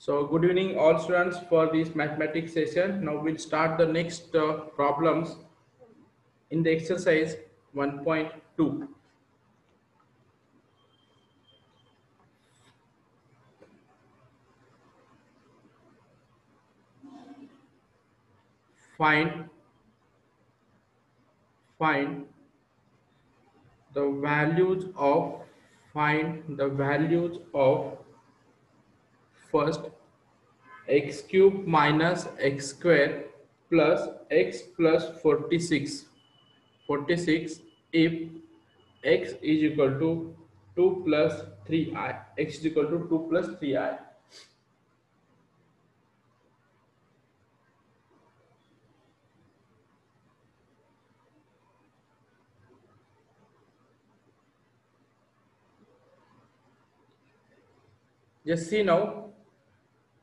So good evening all students for this mathematics session. Now we'll start the next problems in the exercise 1.2. Find the values of find the values of first x cube minus x square plus x plus 46 if x is equal to 2 plus 3i, x is equal to 2 plus 3i. Just see now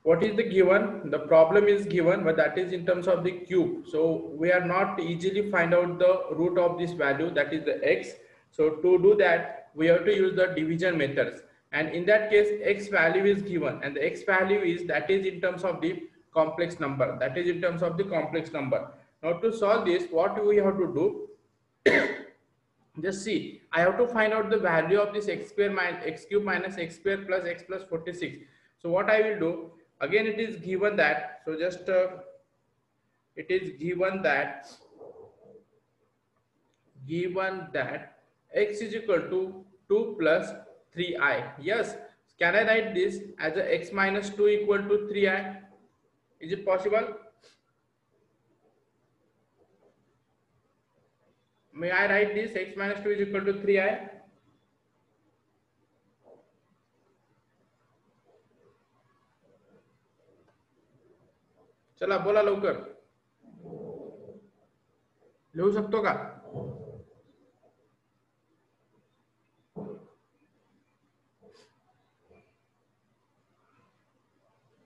what is the given. The problem is given, but that is in terms of the cube, so we are not easily find out the root of this value, that is the x. So to do that we have to use the division methods, and in that case x value is given, and the x value is that is in terms of the complex number, that is in terms of the complex number. Now to solve this, what we have to do, just see, I have to find out the value of this x square minus x cube minus x square plus x plus 46. So what I will do, again it is given that, so just it is given that x is equal to 2 plus 3i. Yes, can I write this as a x minus 2 equal to 3i? Is it possible? May I write this x minus 2 is equal to 3i? चला बोला लवकर, लिहू शकतो का?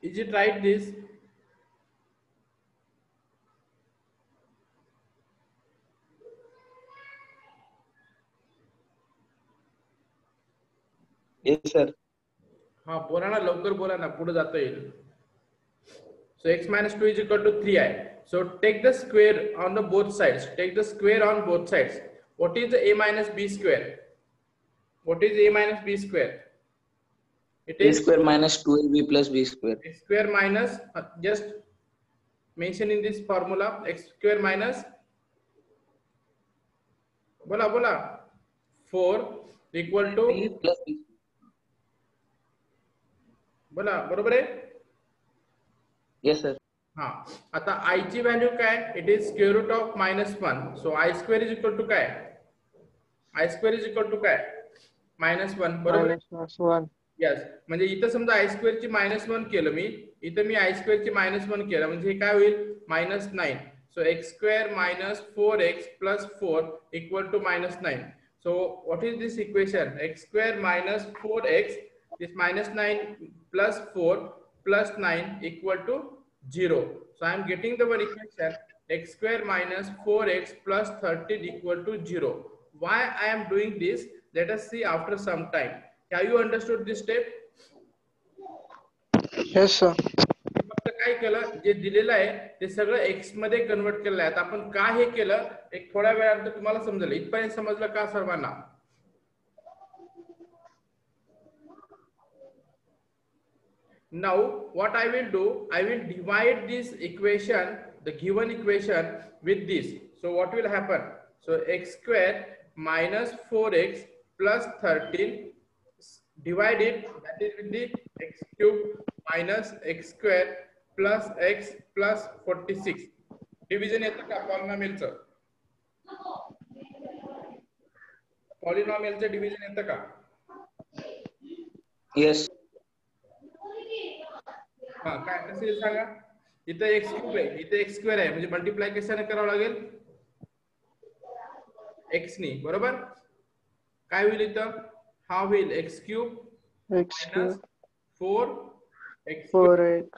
Is it right this? Yes sir. हाँ बोला ना, लवकर बोला ना, पुढे जाता येईल. So x minus 2 is equal to 3i. So take the square on the both sides. Take the square on both sides. What is the a minus b square? What is a minus b square? It A is square minus 2ab plus b square. x square minus, just mention in this formula, x square minus, बोला 4 equal to, b plus b. बोला बरोबर आहे. Yes sir. हाँ, आता i ची value काय? It is square root of -1. So i square is equal to काय? i square is equal to काय? -1 बरोबर. -1. यस, म्हणजे इथं समजा i स्क्वेअर ची -1 केलं मी, इथं मी i स्क्वेअर ची -1 केलं, म्हणजे हे काय होईल? -9. सो x square minus 4x plus 4 equal to -9. So what is this equation? X square minus 4x, this -9 plus 4 plus 9 equal to 0. So I am getting the one equation, x square minus 4x plus 13 equal to 0. Why I am doing this? Let us see after some time. Have you understood this step? Yes sir. फक्त काय केलं, जे दिलेलं आहे ते सगळं x मध्ये convert केलं आहे. आपण का हे केलं, एक थोड्या वेळानंतर तुम्हाला समजेल. इथपर्यंत समजलं का सर्वांना? Now what I will do, I will divide this equation, the given equation, with this. So what will happen? So x square minus 4x plus 13 divided, that is with the x cube minus x square plus x plus 46. Division येतं का पॉलिनॉमियलचं? पॉलिनॉमियलचं division येतं का? Yes. हाँ, काय कसं येईल सांगा? इथं x cube आहे, इथं x स्क्वेअर आहे, म्हणजे मल्टिप्लाय कशाने करावं लागेल? x नी, बरोबर? काय होईल इथं? हा होईल x cube X minus 4 x 4x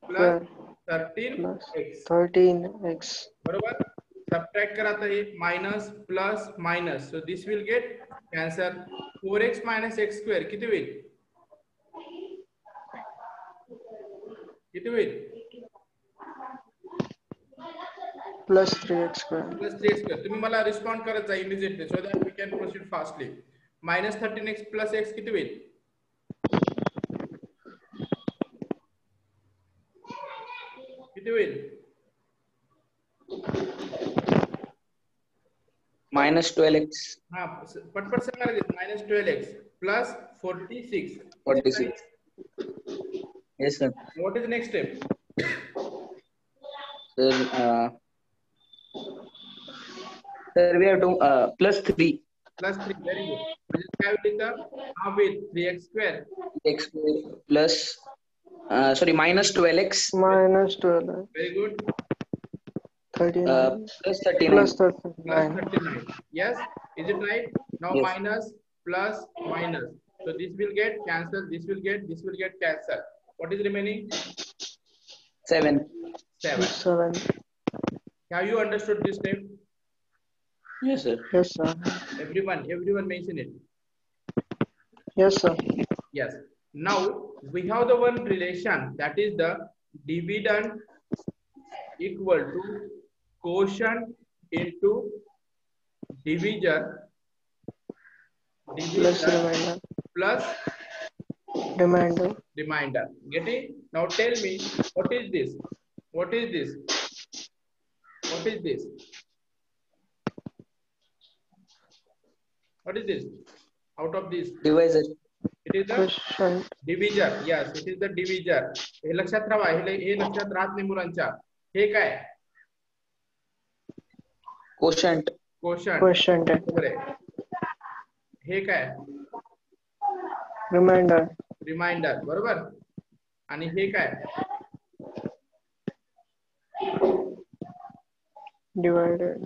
plus plus 13x. बरोबर? सबट्रॅक्ट करा, तर हे minus plus minus, so this will get cancel. 4x minus x square किती होईल? किती होईल? Plus 3x square. Plus 3x square. तुम्ही मला रिस्पॉन्ड करत जा immediately so that we can proceed fastly. Minus 13x plus x किती होईल? किती होईल? minus 12x. हा पटपट सांगा लगेच. Minus 12x plus 46. 46. Yes, sir. What is the next step? Sir, we have to plus 3 Plus 3. Very good. म्हणजे काय होईल इथं? हा होईल 3x square. x plus minus 12x Minus 12x. Very good. 39. plus 39. Plus Plus 39. 39. Yes. Is it right? Now Yes. minus plus minus. So this will get cancelled. This will get cancelled. What is remaining? 7. 7. 7. Have you understood this step? Yes, sir. Yes, sir. Everyone mention it. Yes, sir. Yes. Now we have the one relation, that is the dividend equal to quotient into divisor Plus remainder. plus Remainder. remainder. Get it? Now tell me, what is this? What is this? What is this? What is this? Out of this, Divisor. it is the Quotient. divisor. Yes, it is the divisor. हे लक्षात राहा. हे लक्षात राहत नाही मुलांच्या. हे काय? Quotient. Quotient. Quotient. बरोबर आहे. हे काय? Remainder. रिमाइंडर. बरोबर. आणि हे काय? Divided.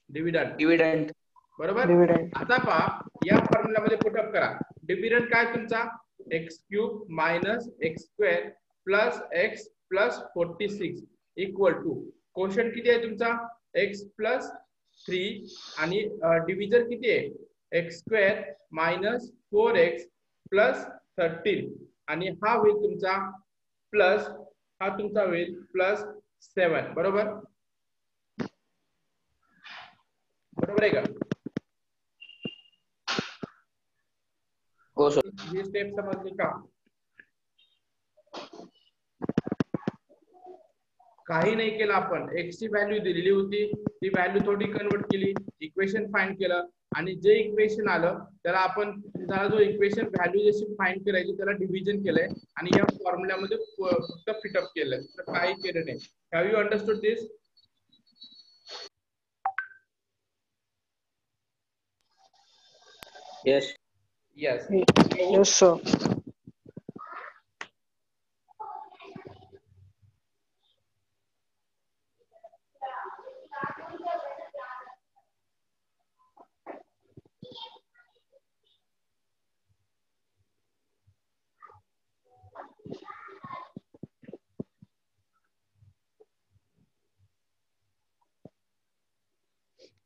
डिव्हिडंड. Dividend. बरोबर. Dividend. आता पहा या फॉर्म्युला मध्ये पुटअप करा. डिव्हिडंड काय तुमचा? X cube minus x square plus x plus 46 equal to quotient किती आहे तुमचा? एक्स प्लस 3 आणि डिव्हिजर किती आहे? X square minus 4x plus 13 आणि हा होईल तुमचा प्लस, हा तुमचा होईल प्लस 7. बरोबर. बरोबर आहे का? हो, sir. ही स्टेप समजली का? काही नाही केलं आपण. एक्स ची व्हॅल्यू दिलेली होती, ती व्हॅल्यू थोडी कन्वर्ट केली, इक्वेशन फाइंड केलं आणि जे इक्वेशन आलं त्याला आपण त्याला जो इक्वेशन व्हॅल्यू जशी फाइंड करायची त्याला डिव्हिजन केलंय आणि या फॉर्म्युल्यामध्ये फक्त फिटअप केलंय. तर काही केलं नाही. Have you understood this? Yes. Yes. Yes, sir.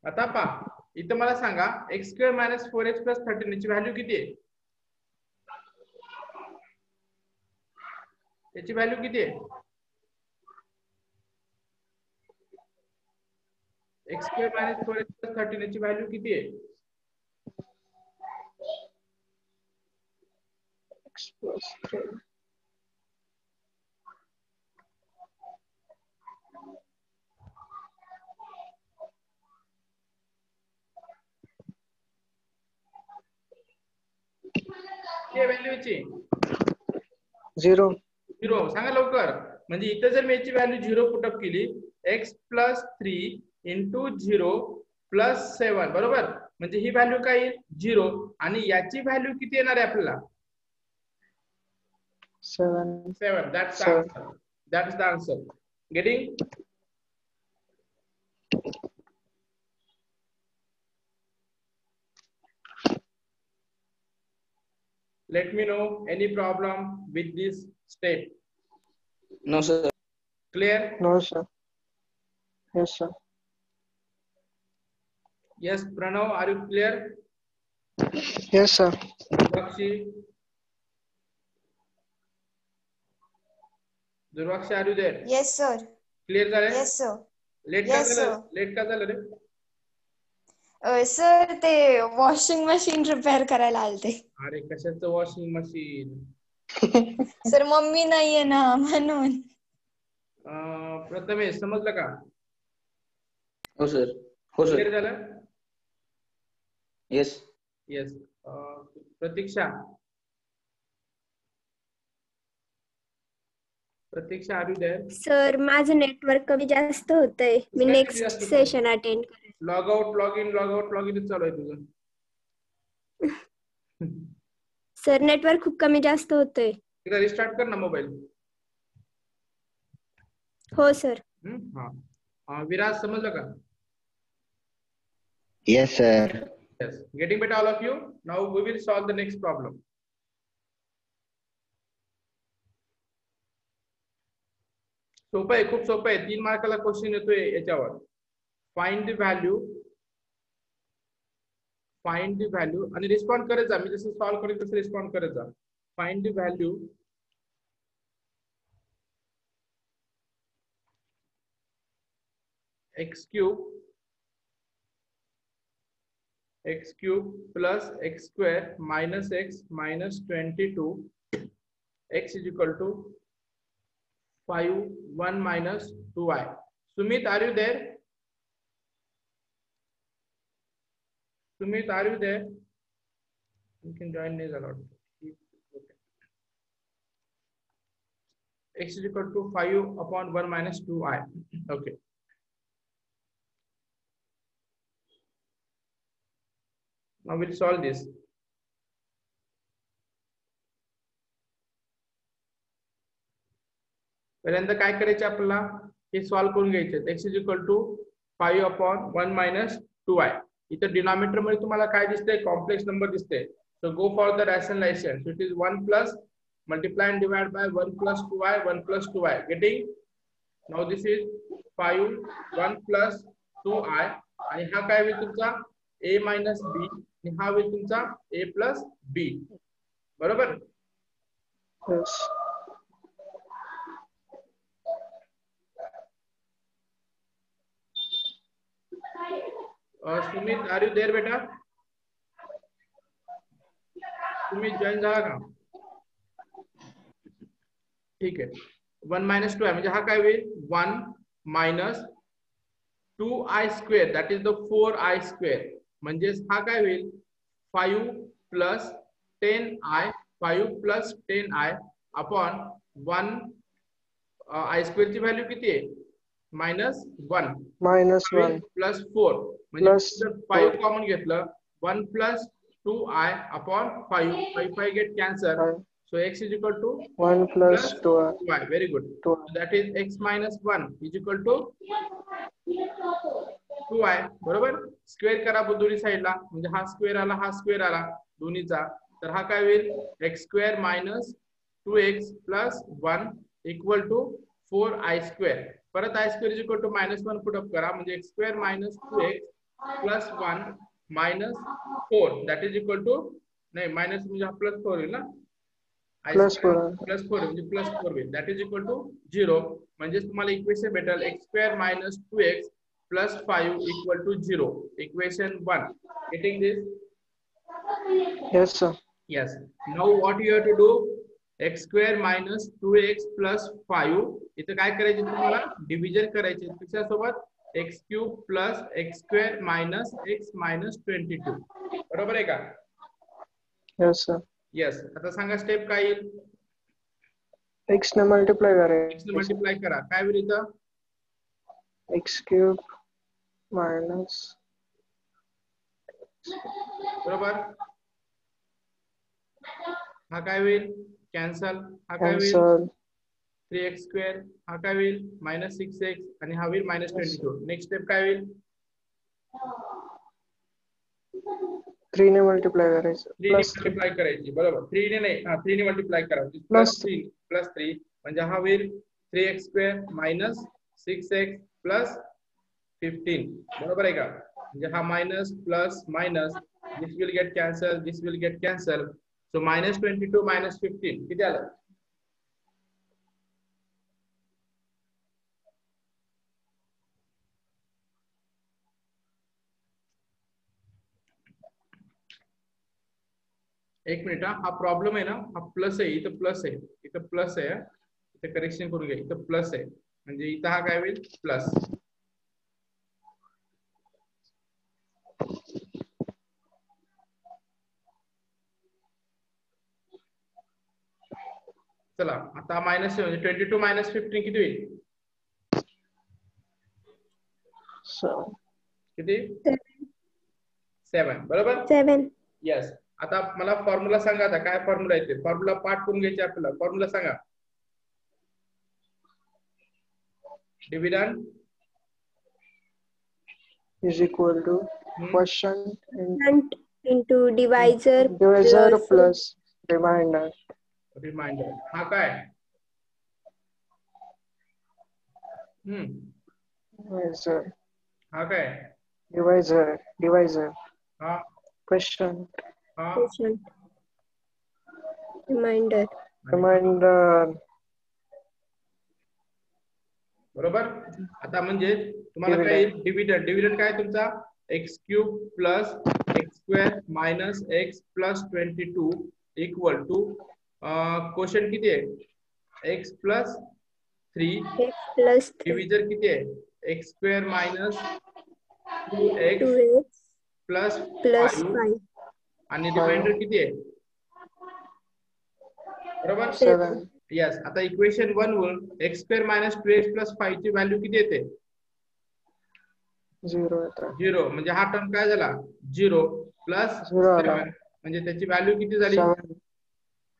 आता पहा इथं मला सांगा x square minus 4x plus 13 ची व्हॅल्यू किती आहे? याची व्हॅल्यू किती आहे? X square minus 4x plus 13 ची व्हॅल्यू किती आहे? X plus 3. व्हॅल्यूची 0. 0 सांगा लवकर. म्हणजे इथे जर मी याची व्हॅल्यू 0 पुटअप केली, x प्लस 3 इंटू 0 प्लस 7 बरोबर. म्हणजे ही व्हॅल्यू काय येईल? 0 आणि याची व्हॅल्यू किती येणार आहे आपल्याला? 7. That's the answer. That's the answer. Getting? Let me know any problem with this step. No, sir. Clear? No, sir. Yes, sir. Yes, Pranav, are you clear? Yes, sir. Bakshi? Durvakshi are you there? Yes sir. Clear झालं? Yes sir. Late का Yes, झालं? sir. Late का झालं रे? Sir ते washing machine repair करायला आलते. अरे कशाचं वॉशिंग मशीन? सर मम्मी नाहीये ना म्हणून. प्रथमेश समजलं का? हो सर. हो सर. क्लिअर झालं? Yes. Yes. Pratiksha are you there? Sir माझं नेटवर्क कमी जास्त होतंय. मी काय नेक्स्ट जास्त होतंय? सेशन अटेंड करेन. लॉग आउट लॉग इन चालू आहे तुझं. सर नेटवर्क खूप कमी जास्त होतंय. एकदा रिस्टार्ट कर ना मोबाईल. हो सर. हा. विराज समजलं का? Yes sir. Yes. Getting better all of you. Now we will solve the next problem. सोपं आहे, खूप सोपं आहे. 3 मार्काला क्वेश्चन येतोय याच्यावर. फाइंड द व्हॅल्यू आणि रिस्पॉन्ड करत जा. मी जसं सॉल्व्ह करेल तसं रिस्पॉन्ड करत जा. Find the value x cube plus x square minus x minus 22 x is equal to 5 1 minus 2y. Sumit, are you there? Sumit, are you there? You can join me a lot. Okay. X is equal to 5 upon 1 minus 2i. Okay. Now we'll solve this. पहिल्यांदा काय करायचे आपल्याला? हे solve करून घ्यायचे. x is equal to 5 upon 1 minus 2i. इथं denominator मध्ये तुम्हाला काय दिसतंय? कॉम्प्लेक्स नंबर दिसतंय. So go for the rationalization. So it is 1 plus multiply and divide by 1 plus 2i 1 plus 2i. Getting? Now this is 5 1 plus 2i आणि हा काय होईल तुमचा? a minus b आणि हा होईल तुमचा a plus b. बरोबर? Yes. Sumit, are you there बेटा? तुम्ही जॉईन झाला का? ठीक आहे. 1 minus 2i म्हणजे हा काय होईल? 1 minus 2i square, that is the 4i square. म्हणजे हा काय होईल? 5 plus 10i 5 plus 10i upon 1 i square ची व्हॅल्यू किती आहे? -1 -1 प्लस 4 म्हणजे 5 कॉमन घेतलं. 1 plus 2i upon 5 5 get cancel. So x is equal to 1 plus 2i. Very good. 2i. So that is x minus 1 is equal to 2i. बरोबर? Square करा दोन्ही साइडला. म्हणजे हा स्क्वेअर आला दोन्हीचा. तर हा काय होईल? x square minus 2x plus 1 equal to 4i square. परत i square is equal to -1 put up करा. म्हणजे x square minus 2x plus 1 minus 4 that is equal to नाही मायनस म्हणजे हा प्लस 4 होईल ना. प्लस 4 म्हणजे प्लस 4 होईल. That is equal to 0. म्हणजे तुम्हाला इक्वेशन भेटेल x square minus 2x plus 5 equal to 0. Equation 1. Getting this? Yes sir. Yes. Now what you have to do? x square minus 2x plus 5 इथं काय करायचे तुम्हाला? Division करायचे. त्याच्यासोबत x cube plus x square minus x minus 22. बरोबर आहे का? Yes sir. Yes. आता सांगा स्टेप काय येईल? x ने मल्टिप्लाय करायचं. x ने मल्टिप्लाय करा. काय होईल इथं? x cube minus बरोबर. हा काय होईल? कॅन्सल. हा काय होईल? cancel 3x square. हा काय होईल? -6x आणि हा होईल -22. नेक्स्ट स्टेप काय होईल? 3 ने मल्टिप्लाय करायचं. 3 ने मल्टिप्लाय करायची. बरोबर. 3 ने नाही, 3 ने मल्टिप्लाय करायची. +3 म्हणजे हा होईल 3x square minus 6x plus 15. बरोबर आहे का? म्हणजे हा minus plus minus this will get cancel, this will get cancel. सो -22 - 15 किती आलं? एक मिनिट हा प्रॉब्लेम आहे ना, हा प्लस आहे, इथं प्लस आहे, इथं प्लस आहे, इथं करेक्शन करून घ्या, इथं प्लस आहे म्हणजे इथं हा काय होईल प्लस. चला आता मायनस 22 मायनस 15 किती होईल? किती? 7 बरोबर. 7. यस. आता मला फॉर्म्युला सांगा, आता काय फॉर्म्युला आहे ते, फॉर्म्युला पाठ करून घ्यायचे आपल्याला. फॉर्म्युला सांगा. Dividend is equal to quotient into divisor plus remainder. Remainder हा काय? Divisor. हा काय? Divisor. हा Quotient. हा quotient remainder. Remainder. बरोबर. आता म्हणजे तुम्हाला काय येईल? डिव्हिडंड. डिव्हिडंड काय तुमचा? X cube plus x square minus x plus 22 equal to quotient किती आहे? X plus 3 x plus 3 division किती आहे? X square minus 2x 2x plus plus 5 5 आणि रिमाइंडर किती आहे? बरोबर. 7. यस. आता इक्वेशन 1 वरून x square minus 2x plus 5 ची व्हॅल्यू किती येते? 0. 0. म्हणजे हा टर्म काय झाला? 0 प्लस 7 म्हणजे त्याची व्हॅल्यू किती झाली?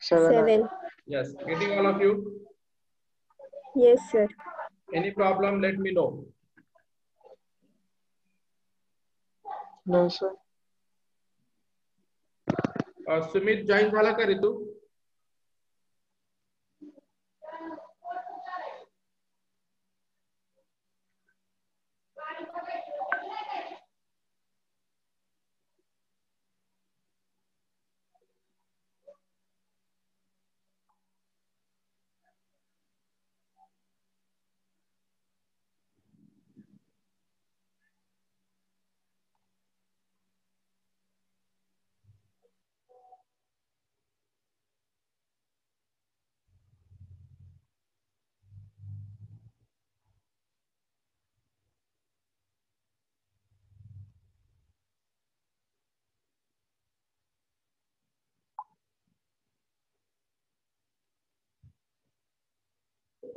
7. Yes. Getting all of you? Yes sir. Any problem let me know. No sir. Sumit join झाला का रे तू?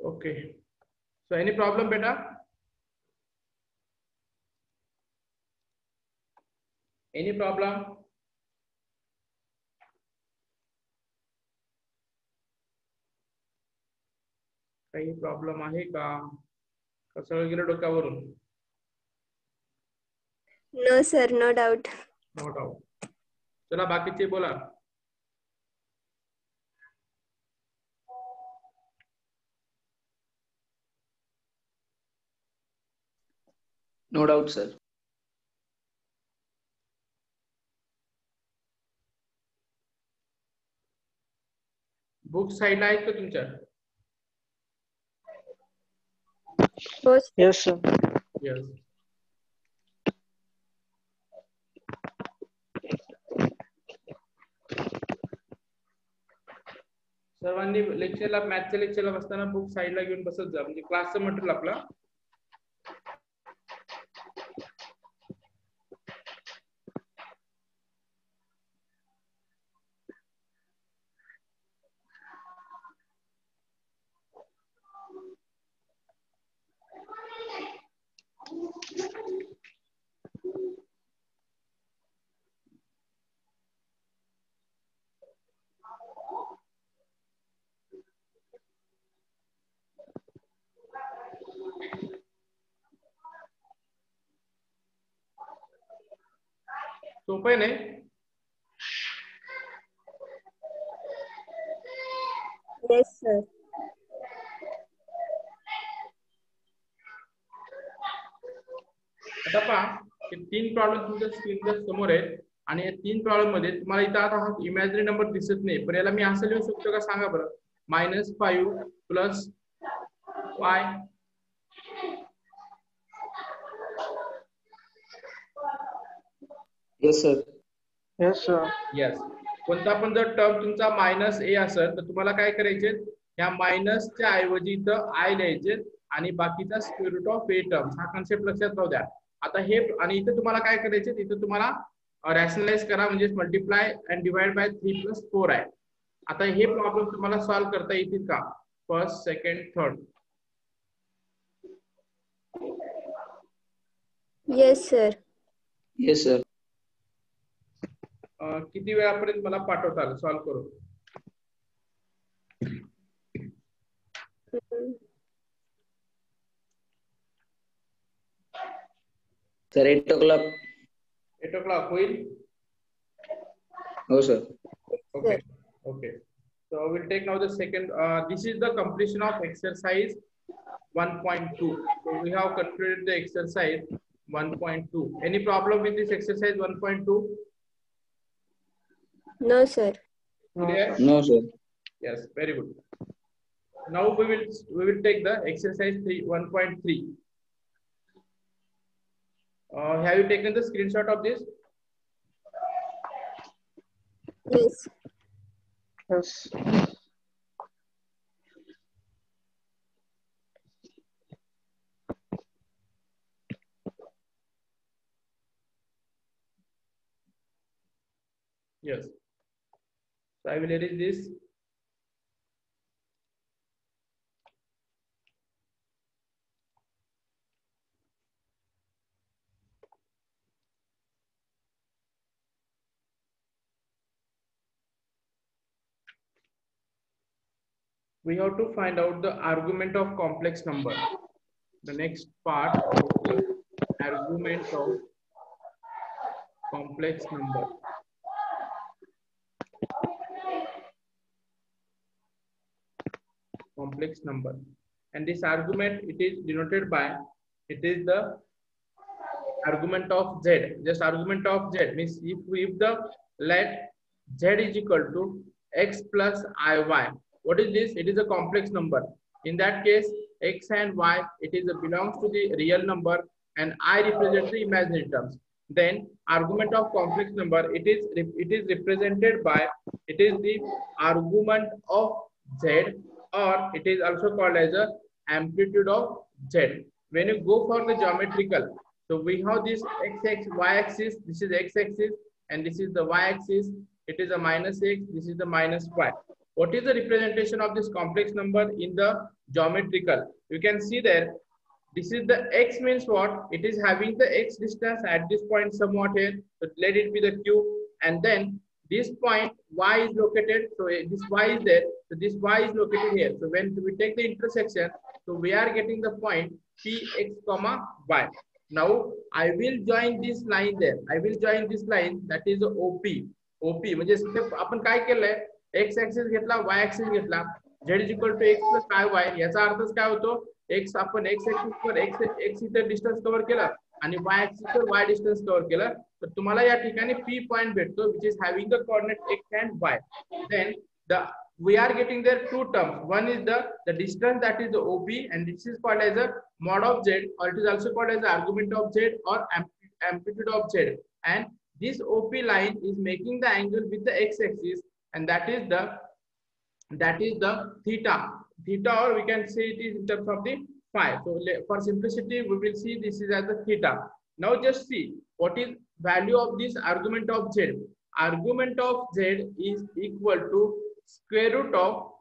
Okay. So any problem beta? Any problem? काही प्रॉब्लेम आहे का? कसं गेलं डोक्यावरून? No sir, no doubt. No doubt. चला बाकीचे बोला. No doubt, sir. बुक साईडला आहेत का तुमच्या? हो sir. Yes sir. यस. सर्वांनी लेक्चरला मॅथच्या लेक्चरला बसताना बुक साईडला घेऊन बसत जा, म्हणजे क्लासचं मटेरियल आपला. सोपं नाही. Yes sir. आता पहा हे 3 प्रॉब्लेम तुमच्या स्क्रीनच्या समोर आहेत आणि या 3 प्रॉब्लेम मध्ये तुम्हाला इथं आता हा इमॅजिनरी नंबर दिसत नाही, पण याला मी असं लिहू शकतो का सांगा बरं? -5 plus y. Yes, sir. Yes sir. Yes. कोणता पण जर टर्म तुमचा मायनस ए असेल तर तुम्हाला काय करायचे, या मायनसच्या ऐवजी इथं आय लिहायचे आणि बाकीचा square root of a terms, हा कन्सेप्ट लक्षात राहू द्या. आता हे आणि इथे तुम्हाला काय करायचे, इथे तुम्हाला रॅशनलाइज करा, म्हणजे मल्टिप्लाय अँड डिवाइड बाय 3+4 आहे. आता हे प्रॉब्लेम तुम्हाला सॉल्व्ह करता येतील का, first second third? Yes sir. Yes sir. किती वेळापर्यंत मला पाठवताल सॉल्व्ह करून? Sir 8 o'clock. 8 o'clock होईल? हो sir. Okay. Okay. So we'll take now the second. This is the completion of exercise 1.2. So we have completed the exercise 1.2. Any problem with this exercise 1.2? No sir. Clear? No sir. Yes, very good. Now we will take the exercise 1.3. Have you taken the screenshot of this? Yes. Yes. Yes. So I will erase this. We have to find out the argument of complex number. The next part is the argument of complex number. Complex number. And this argument, it is denoted by, it is the argument of z. Just argument of z means if the let z is equal to x plus iy. What is this? It is a complex number. In that case, x and y, it is belongs to the real number and I represent the imaginary terms. Then argument of complex number, it is represented by, it is the argument of z, or it is also called as a amplitude of z. When you go for the geometrical, so we have this x-axis, y-axis, this is x-axis and this is the y-axis. It is a minus x, this is the minus y. What is the representation of this complex number in the geometrical? You can see there, this is the x means what? It is having the x distance at this point somewhat here. So let it be the q. And then this point y is located. So this y is there. So this y is located here. So when we take the intersection, so we are getting the point px comma y. Now I will join this line there. I will join this line, that is OP. OP म्हणजे आपण काय केलंय, x axis घेतला, y axis घेतला, z is equal to x plus y. याचा अर्थच काय होतो, x आपण x ऍक्सिस वर x इथे डिस्टन्स कव्हर केला आणि y ऍक्सिस वर y डिस्टन्स कव्हर केलं, तर तुम्हाला या ठिकाणी p पॉइंट भेटतो, which is having the coordinate x and y. Then we are getting there two terms. One is the distance, that is the OP, and this is called as a mod of z, or it is also called as the argument of z or amplitude of z. And this OP line is making the angle with the x-axis, and that is the theta, or we can say it is in terms of the phi. So for simplicity, we will see this is as the theta. Now just see what is value of this argument of z. Argument of z is equal to square root of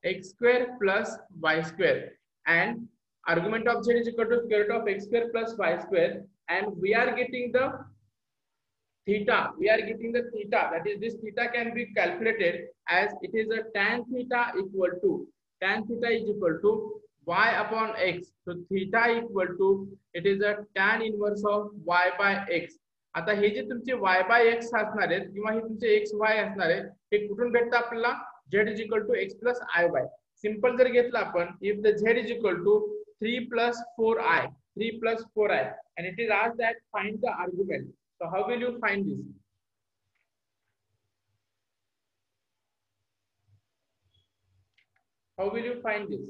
x square plus y square, and argument of z is equal to square root of x square plus y square, and we are getting the theta. That is, this theta can be calculated as it is a tan theta is equal to y upon x. So theta equal to, it is a tan inverse of y by x. आता हे जे तुमचे y by x असणार आहेत किंवा हे तुमचे x y असणार आहे, हे कुठून भेटतं आपल्याला, z is equal to x plus i y. Simple जर घेतलं आपण, if the z is equal to 3 plus 4i, and it is asked that find the argument. So how will you find this? How will you find this?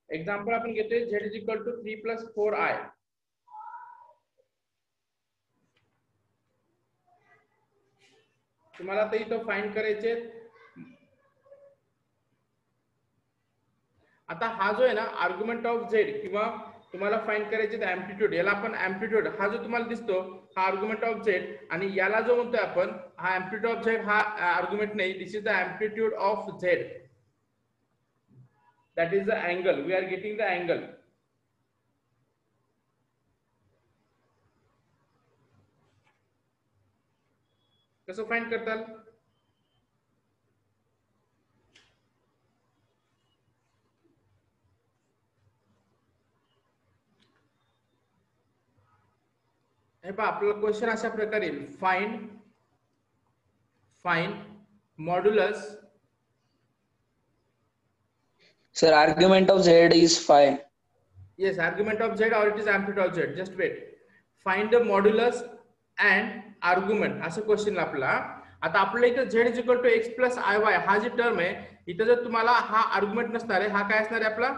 Example आपण घेतोय z is equal to 3 plus 4i. तुम्हाला आता इथं find करायचे. आता हा जो आहे ना आर्ग्युमेंट ऑफ झेड किंवा तुम्हाला फाइंड करायचे एम्प्लिट्यूड, याला आपण एम्प्लिट्यूड, हा जो तुम्हाला दिसतो हा आर्ग्युमेंट ऑफ झेड, आणि याला जो म्हणतोय आपण हा एम्प्लिट्यूड ऑफ झेड, हा आर्ग्युमेंट नाही, this is the amplitude of z, that is the angle, we are getting the angle. कसं फाइंड करताल? हे पहा आपला क्वेश्चन अशा प्रकारे, find modulus. Sir, argument of Z is 5. Yes, argument of Z or it is amplitude of Z. Just wait. Find the modulus and argument. असं question आपला. आता आपल्या इथं Z is equal to x plus iy हा जी term आहे, इथं जर तुम्हाला हा आर्ग्युमेंट नसणार आहे, हा काय असणार आहे आपला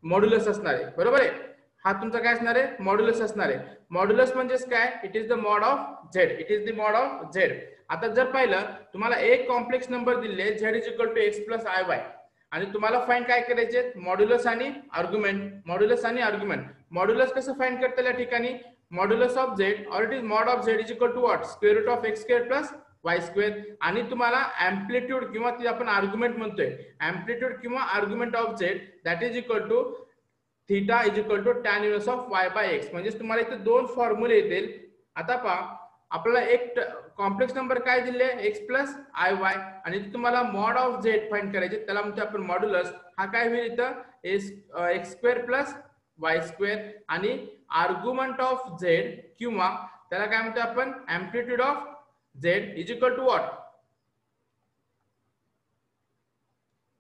मॉड्युलस असणार आहे, बरोबर आहे. हा तुमचा काय असणार आहे मॉड्युलस असणार आहे. मॉड्युलस म्हणजेच काय, it is the mod of Z, it is the mod of Z. आता जर पाहिलं तुम्हाला एक कॉम्प्लेक्स नंबर दिले Z is equal to x plus iy, आणि तुम्हाला फाइंड काय करायचे मॉड्युलस आणि आर्ग्युमेंट, मॉड्युलस आणि आर्ग्युमेंट. मॉड्युलस कसं फाइंड करता या ठिकाणी, मॉड्युलस ऑफ झेड और it is mod of z is equal to what, square root of x square plus y square. आणि तुम्हाला एम्प्लिट्यूड किंवा ती आपण आर्ग्युमेंट म्हणतोय, एम्प्लिट्यूड किंवा argument of z that is equal to theta is equal to tan inverse of y by x. म्हणजे तुम्हाला इथे दोन फॉर्म्युले येतील. आता पहा आपल्याला एक कॉम्प्लेक्स नंबर काय दिले x प्लस आय वाय, आणि तुम्हाला मॉड ऑफ झेड फाइंड करायचे, त्याला म्हणतो आपण मॉड्युलस. हा काय होईल इथं x square plus y square, आणि आर्ग्युमेंट ऑफ झेड किंवा त्याला काय म्हणतो आपण amplitude of z is equal to what,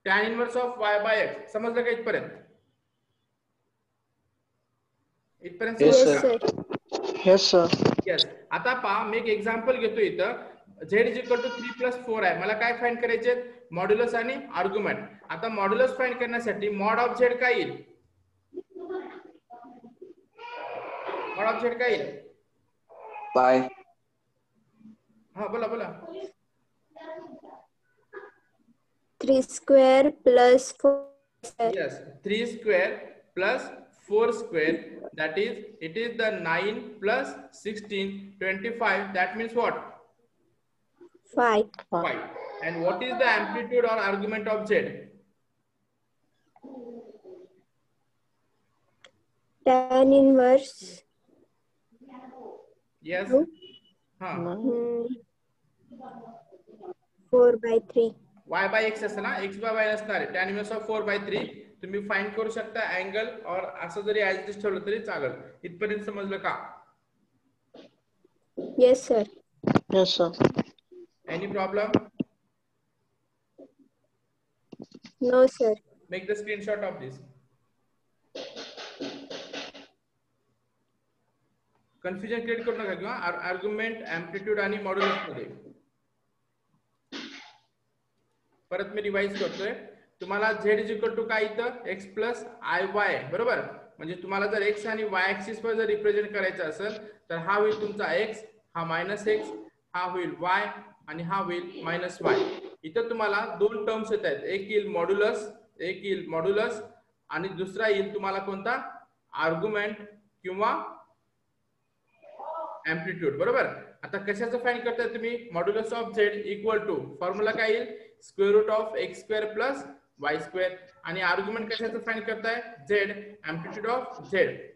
tan inverse of y by x. समजलं का इथपर्यंत? इथपर्यंत Yes, Yes, sir. sir. Yes, sir. Yes. आता पहा मी एक एक्झाम्पल घेतो इथं, z is equal to 3 plus 4 आहे, मला काय फाइंड करायचे मॉड्युलस आणि आर्ग्युमेंट. आता मॉड्युलस फाइंड करण्यासाठी मॉड ऑफ झेड काय येईल, मॉड ऑफ झेड काय येईल, 5. हा बोला बोला. 3 square plus 4 square. Yes, 3 square plus 4 square, that is it is the 9 plus 16 25, that means what 5. 5. And what is the amplitude or argument of z? Tan inverse. Yes, No. ha, 4/3. y by x असं ना, x by y असणार आहे, tan inverse of 4/3. तुम्ही find करू शकता angle, और असं जरी as it is ठेवलं तरी चालेल. इथपर्यंत समजलं का? Yes, sir. Yes, sir. Any problem? No, sir. Make the screenshot of this. Confusion create करू नका किंवा आर्ग्युमेंट, एम्प्लिट्यूड आणि मॉड्युलस मध्ये. परत मी रिवाइज करतोय. तुम्हाला z इज इक्वल टू काय इथं x प्लस आय वाय, बरोबर. म्हणजे तुम्हाला जर x आणि y ऍक्सिस वर जर रिप्रेझेंट करायचं असेल तर हा होईल तुमचा x, हा मायनस x, हा होईल y आणि हा होईल मायनस y. इथं तुम्हाला दोन टर्म्स येत आहेत, एक येईल मॉड्युलस, आणि दुसरा येईल तुम्हाला कोणता आर्ग्युमेंट किंवा एम्प्लिट्यूड, बरोबर. आता कशाचं फाइंड करताय तुम्ही, modulus of z equal to formula काय येईल square root of x square plus y square, आणि आर्ग्युमेंट कशाचं फाइंड करताय z, एम्प्लिट्यूड ऑफ z,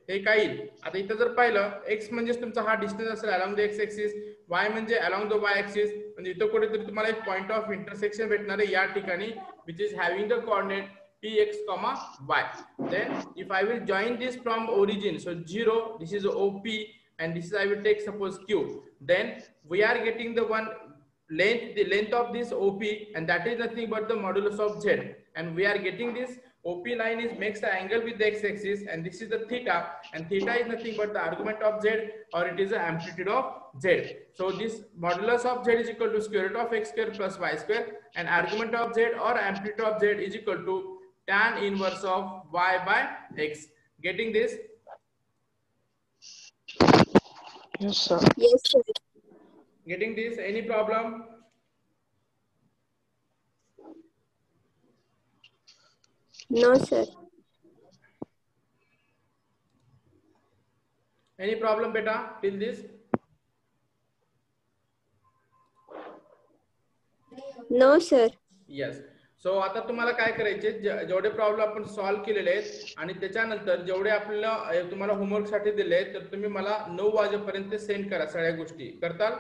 हे काय येईल. आता इथं जर पाहिलं x म्हणजे तुमचा हा डिस्टन्स असेल along the x axis, y म्हणजे अलोंग द वाय ऍक्सिस, म्हणजे इथं कुठेतरी तुम्हाला एक पॉइंट ऑफ इंटरसेक्शन भेटणार आहे या ठिकाणी, which is having the coordinate px, y. Then if I will join this from origin, so 0, this is OP, and this is I will take suppose Q, then we are getting the one length, the length of this OP, and that is nothing but the modulus of z, and we are getting this OP line is makes the angle with the x-axis, and this is the theta, and theta is nothing but the argument of z, or it is the amplitude of z. So this modulus of z is equal to square root of x square plus y square, and argument of z or amplitude of z is equal to tan inverse of y by x. Getting this? Yes, sir. Yes, sir. Getting this? Any problem? No, sir. Any problem beta till this? No, sir. Yes. सो आता तुम्हाला काय करायचे, जेवढे problem आपण solve केलेले आहेत आणि त्याच्यानंतर जेवढे आपल्याला तुम्हाला होमवर्क साठी दिले तर तुम्ही मला 9 वाजेपर्यंत सेंड करा सगळ्या गोष्टी. करताल?